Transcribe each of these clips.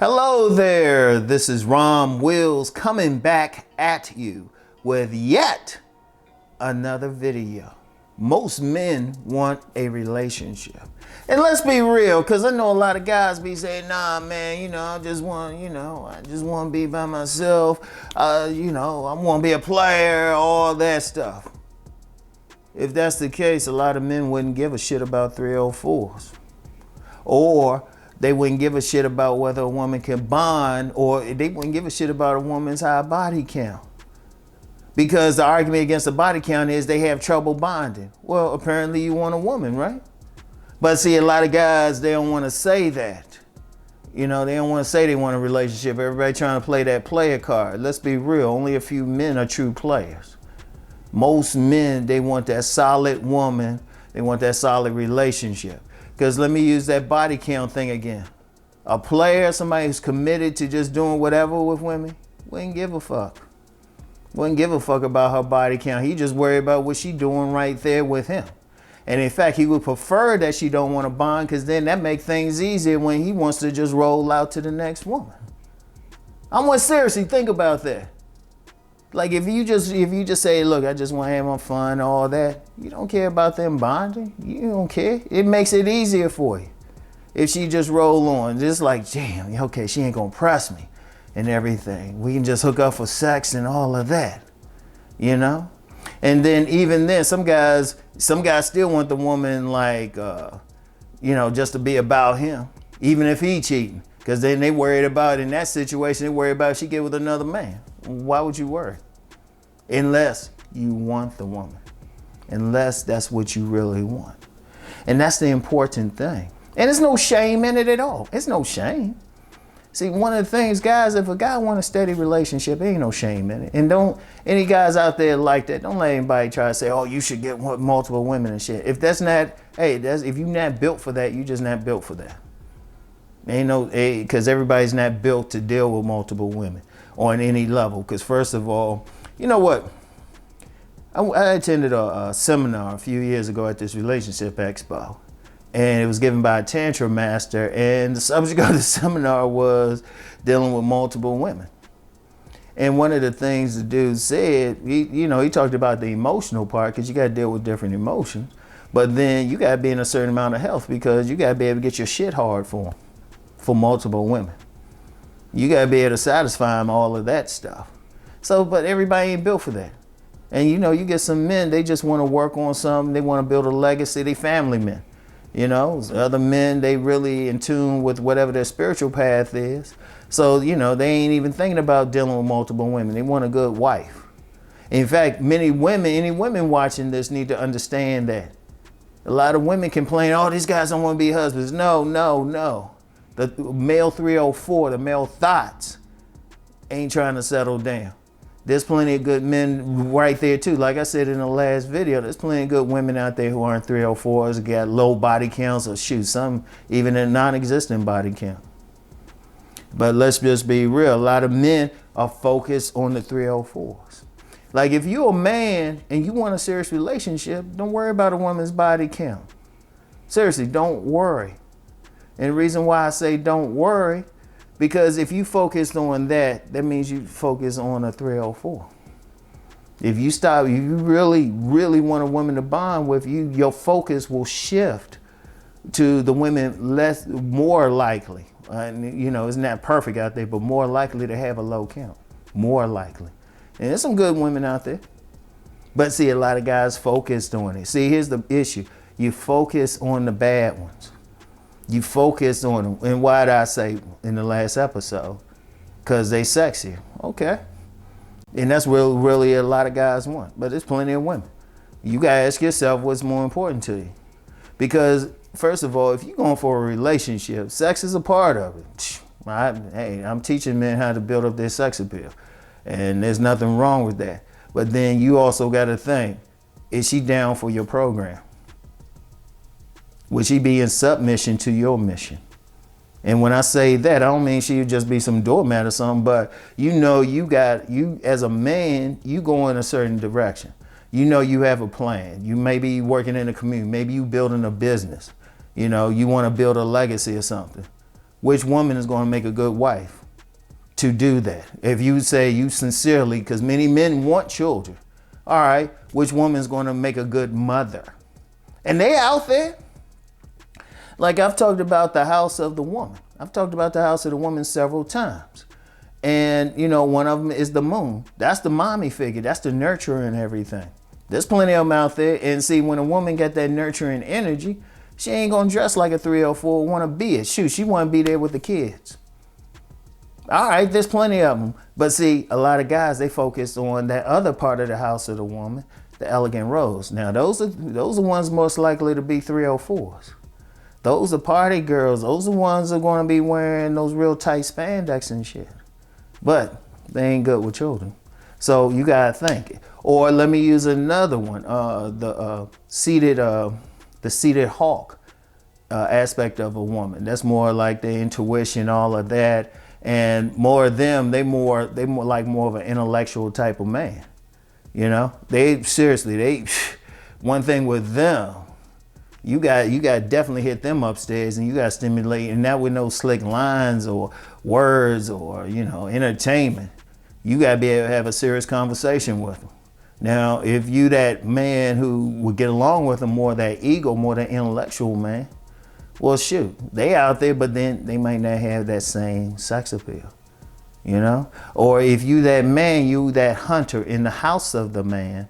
Hello there, this is Rom Wills coming back at you with yet another video. Most men want a relationship. And let's be real, because I know a lot of guys be saying, nah, man, I just want to be by myself. I want to be a player, all that stuff. If that's the case, a lot of men wouldn't give a shit about 304s. Or they wouldn't give a shit about whether a woman can bond, or they wouldn't give a shit about a woman's high body count. Because the argument against the body count is they have trouble bonding. Well, apparently you want a woman, right? But see, a lot of guys, they don't want to say that. They don't want to say they want a relationship. Everybody trying to play that player card. Let's be real, only a few men are true players. Most men, they want that solid woman. They want that solid relationship. Because let me use that body count thing again. A player, somebody who's committed to just doing whatever with women, wouldn't give a fuck. Wouldn't give a fuck about her body count. He just worried about what she doing right there with him. And in fact, he would prefer that she don't want to bond, because then that makes things easier when he wants to just roll out to the next woman. I want seriously think about that. Like if you just say, look, I just want to have my fun, all that, you don't care about them bonding. You don't care. It makes it easier for you. If she just roll on, just like, damn, okay, she ain't gonna press me and everything. We can just hook up for sex and all of that, And then even then, some guys still want the woman like, just to be about him, even if he cheating. Because then they worried about, in that situation, they worried about if she get with another man. Why would you worry? Unless you want the woman. Unless that's what you really want. And that's the important thing. And there's no shame in it at all. It's no shame. See, one of the things, guys, if a guy want a steady relationship, there ain't no shame in it. And don't, any guys out there like that, don't let anybody try to say, oh, you should get multiple women and shit. If that's not, if you're not built for that, you just not built for that. Ain't no, because everybody's not built to deal with multiple women on any level. Because first of all, you know what? I attended a seminar a few years ago at this relationship expo. And it was given by a tantra master. And the subject of the seminar was dealing with multiple women. And one of the things the dude said, he talked about the emotional part, because you got to deal with different emotions. But then you got to be in a certain amount of health, because you got to be able to get your shit hard for multiple women. You got to be able to satisfy them, all of that stuff. So, but everybody ain't built for that. And you get some men, they just want to work on something. They want to build a legacy. They family men. Other men, they really in tune with whatever their spiritual path is. So, they ain't even thinking about dealing with multiple women. They want a good wife. In fact, any women watching this need to understand that. A lot of women complain, oh, these guys don't want to be husbands. No. The male 304, the male thoughts, ain't trying to settle down. There's plenty of good men right there too. Like I said in the last video, there's plenty of good women out there who aren't 304s, got low body counts, or some even a non-existent body count. But let's just be real. A lot of men are focused on the 304s. Like if you're a man and you want a serious relationship, don't worry about a woman's body count. Seriously, don't worry. And the reason why I say don't worry, because if you focus on that means you focus on a 304. If you really, really want a woman to bond with you, your focus will shift to the women more likely. It's not perfect out there, but more likely to have a low count. More likely. And there's some good women out there. But see, a lot of guys focused on it. See, here's the issue. You focus on the bad ones. You focus on them. And why did I say in the last episode? Because they sexy. Okay. And that's really a lot of guys want. But there's plenty of women. You got to ask yourself what's more important to you. Because, first of all, if you're going for a relationship, sex is a part of it. I'm teaching men how to build up their sex appeal. And there's nothing wrong with that. But then you also got to think, is she down for your program? Would she be in submission to your mission? And when I say that, I don't mean she would just be some doormat or something, but you as a man, you go in a certain direction. You have a plan. You may be working in a community. Maybe you building a business. You want to build a legacy or something. which woman is going to make a good wife to do that? If you say you sincerely, because many men want children, all right, which woman is going to make a good mother? And they out there. Like I've talked about the house of the woman. I've talked about the house of the woman several times. And, you know, one of them is the moon. That's the mommy figure. That's the nurturer and everything. There's plenty of them out there. And see, when a woman got that nurturing energy, she ain't going to dress like a 304 want to be it. Shoot, she want to be there with the kids. All right, there's plenty of them. But see, a lot of guys, they focus on that other part of the house of the woman, the elegant rose. Now, those are ones most likely to be 304s. Those are party girls. Those are ones that are going to be wearing those real tight spandex and shit. But they ain't good with children. So you got to think. Or let me use another one, the seated hawk aspect of a woman. That's more like the intuition, all of that. And more of them, they more like more of an intellectual type of man. You know, one thing with them, you got to definitely hit them upstairs, and you got to stimulate, and not with no slick lines or words or, you know, entertainment. You got to be able to have a serious conversation with them. Now, if you that man who would get along with them, more that ego, more that intellectual man, well, shoot, they out there, but then they might not have that same sex appeal, you know? Or if you that man, you that hunter in the house of the man,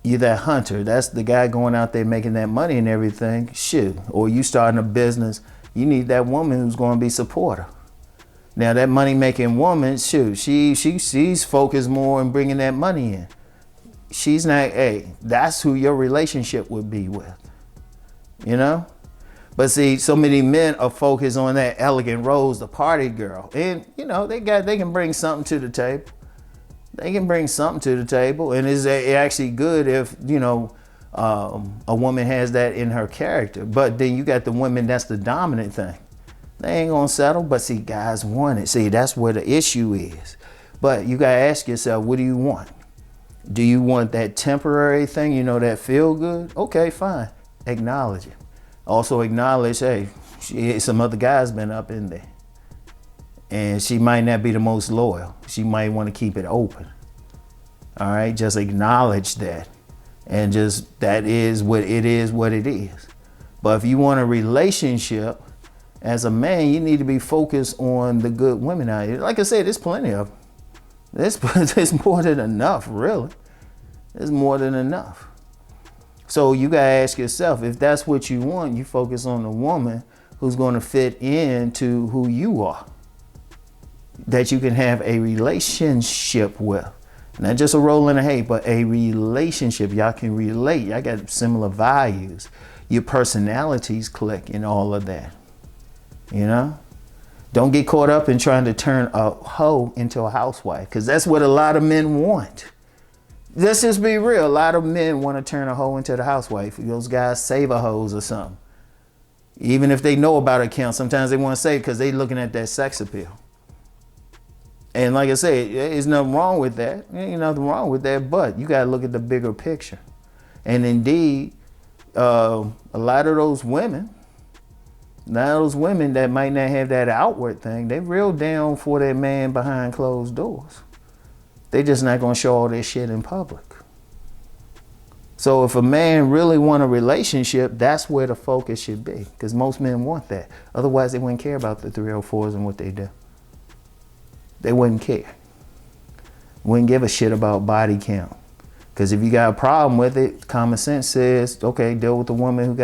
you that hunter, that's the guy going out there making that money and everything, shoot. Or you starting a business, you need that woman who's going to be supportive. Now that money-making woman, shoot, she's focused more on bringing that money in. She's not, hey, that's who your relationship would be with, you know? But see, so many men are focused on that elegant rose, the party girl. And, you know, they can bring something to the table. They can bring something to the table. And it's actually good if, you know, a woman has that in her character. But then you got the women, that's the dominant thing. They ain't gonna settle, but see, guys want it. See, that's where the issue is. But you gotta ask yourself, what do you want? Do you want that temporary thing, you know, that feel good? Okay, fine, acknowledge it. Also acknowledge, hey, some other guys been up in there. And she might not be the most loyal. She might want to keep it open. All right, just acknowledge that. And just, that is what it is, what it is. But if you want a relationship, as a man, you need to be focused on the good women out here. Like I said, there's plenty of them. There's more than enough, really. There's more than enough. So you gotta ask yourself, if that's what you want, you focus on the woman who's gonna fit into who you are, that you can have a relationship with. Not just a roll in the hay, but a relationship. Y'all can relate. Y'all got similar values. Your personalities click and all of that. You know? Don't get caught up in trying to turn a hoe into a housewife, because that's what a lot of men want. Let's just be real. A lot of men want to turn a hoe into the housewife. Those guys save a hoes or something. Even if they know about account, sometimes they want to save because they looking at that sex appeal. And like I said, there's nothing wrong with that. There ain't nothing wrong with that, but you got to look at the bigger picture. And indeed, a lot of those women, that might not have that outward thing, they real down for their man behind closed doors. They just not going to show all their shit in public. So if a man really want a relationship, that's where the focus should be, because most men want that. Otherwise, they wouldn't care about the 304s and what they do. They wouldn't care. Wouldn't give a shit about body count. Because if you got a problem with it, common sense says, okay, deal with the woman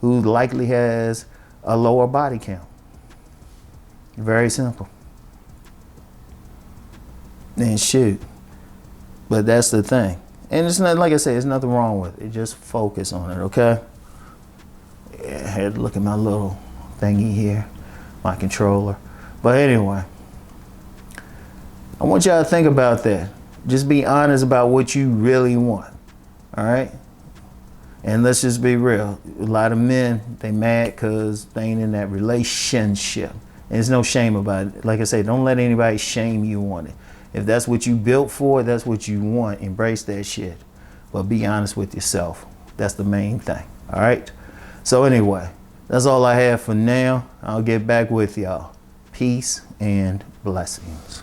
who likely has a lower body count. Very simple. And shoot. But that's the thing. And it's not, like I said, there's nothing wrong with it. Just focus on it, okay? Yeah, I had to look at my little thingy here, my controller. But anyway, I want y'all to think about that. Just be honest about what you really want, all right? And let's just be real. A lot of men, they mad because they ain't in that relationship. And there's no shame about it. Like I say, don't let anybody shame you on it. If that's what you built for, that's what you want, embrace that shit. But be honest with yourself. That's the main thing, all right? So anyway, That's all I have for now. I'll get back with y'all. Peace and blessings.